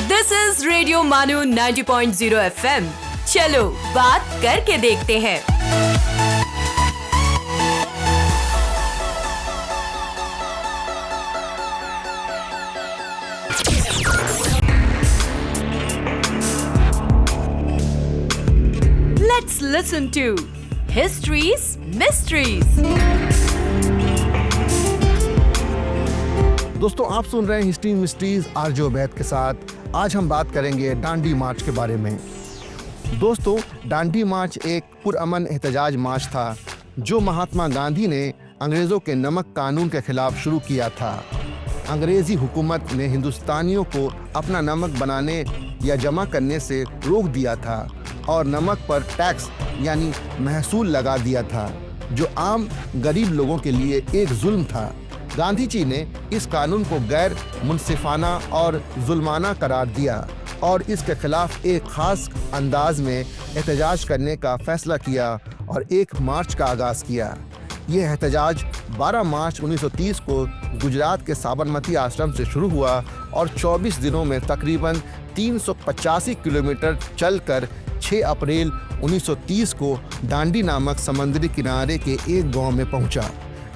This is radio मानू 90.0 FM। चलो बात करके देखते हैं। Let's listen to History's Mysteries। दोस्तों, आप सुन रहे हैं हिस्ट्री मिस्ट्रीज आरजे उबैद के साथ। आज हम बात करेंगे दांडी मार्च के बारे में। दोस्तों, दांडी मार्च एक पुरअमन एहतजाज मार्च था जो महात्मा गांधी ने अंग्रेज़ों के नमक कानून के खिलाफ शुरू किया था। अंग्रेज़ी हुकूमत ने हिंदुस्तानियों को अपना नमक बनाने या जमा करने से रोक दिया था और नमक पर टैक्स यानी महसूल लगा दिया था, जो आम गरीब लोगों के लिए एक जुल्म था। गांधी जी ने इस कानून को गैर मुनसिफाना और जुल्माना करार दिया और इसके खिलाफ एक खास अंदाज में एहतजाज करने का फैसला किया और एक मार्च का आगाज़ किया। यह एहतजाज 12 मार्च 1930 को गुजरात के साबरमती आश्रम से शुरू हुआ और 24 दिनों में तकरीबन 385 किलोमीटर चलकर 6 अप्रैल 1930 को दांडी नामक समुद्री किनारे के एक गांव में पहुंचा।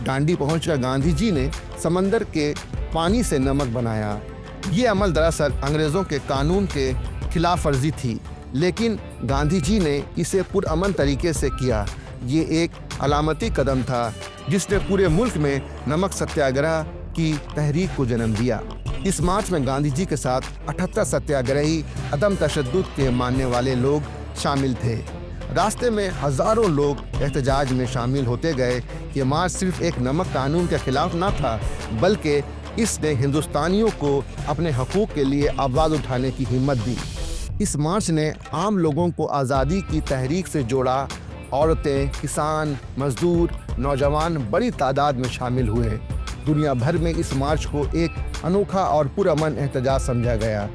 दांडी पहुंचकर गांधी जी ने समंदर के पानी से नमक बनाया। ये अमल दरअसल अंग्रेज़ों के कानून के खिलाफ वर्जी थी, लेकिन गांधी जी ने इसे पुरअमन तरीके से किया। ये एक अलामती कदम था जिसने पूरे मुल्क में नमक सत्याग्रह की तहरीक को जन्म दिया। इस मार्च में गांधी जी के साथ 78 सत्याग्रही अदम तशद्दुद के मानने वाले लोग शामिल थे। रास्ते में हजारों लोग एहतजाज में शामिल होते गए। ये मार्च सिर्फ एक नमक कानून के खिलाफ न था, बल्कि इसने हिंदुस्तानियों को अपने हकूक़ के लिए आवाज़ उठाने की हिम्मत दी। इस मार्च ने आम लोगों को आज़ादी की तहरीक से जोड़ा। औरतें, किसान, मजदूर, नौजवान बड़ी तादाद में शामिल हुए। दुनिया भर में इस मार्च को एक अनोखा और पुरअमन एहतजाज समझा गया।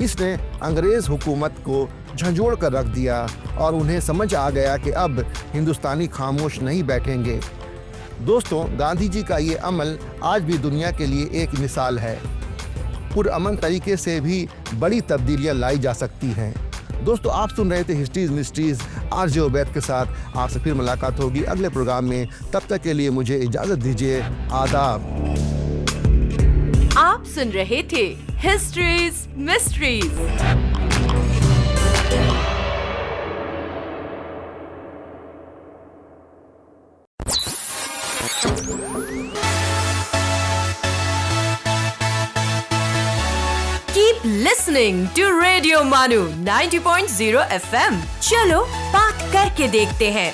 इसने अंग्रेज़ हुकूमत को झंझोड़ कर रख दिया और उन्हें समझ आ गया कि अब हिंदुस्तानी खामोश नहीं बैठेंगे। दोस्तों, गांधी जी का ये अमल आज भी दुनिया के लिए एक मिसाल है। पुरअमन तरीके से भी बड़ी तब्दीलियां लाई जा सकती हैं। दोस्तों, आप सुन रहे थे हिस्ट्रीज मिस्ट्रीज आरजे उबैद के साथ। आपसे फिर मुलाकात होगी अगले प्रोग्राम में। तब तक के लिए मुझे इजाज़त दीजिए। आदाब। आप सुन रहे थे histories mysteries. Keep listening to Radio Manu 90.0 FM। चलो बात करके देखते हैं।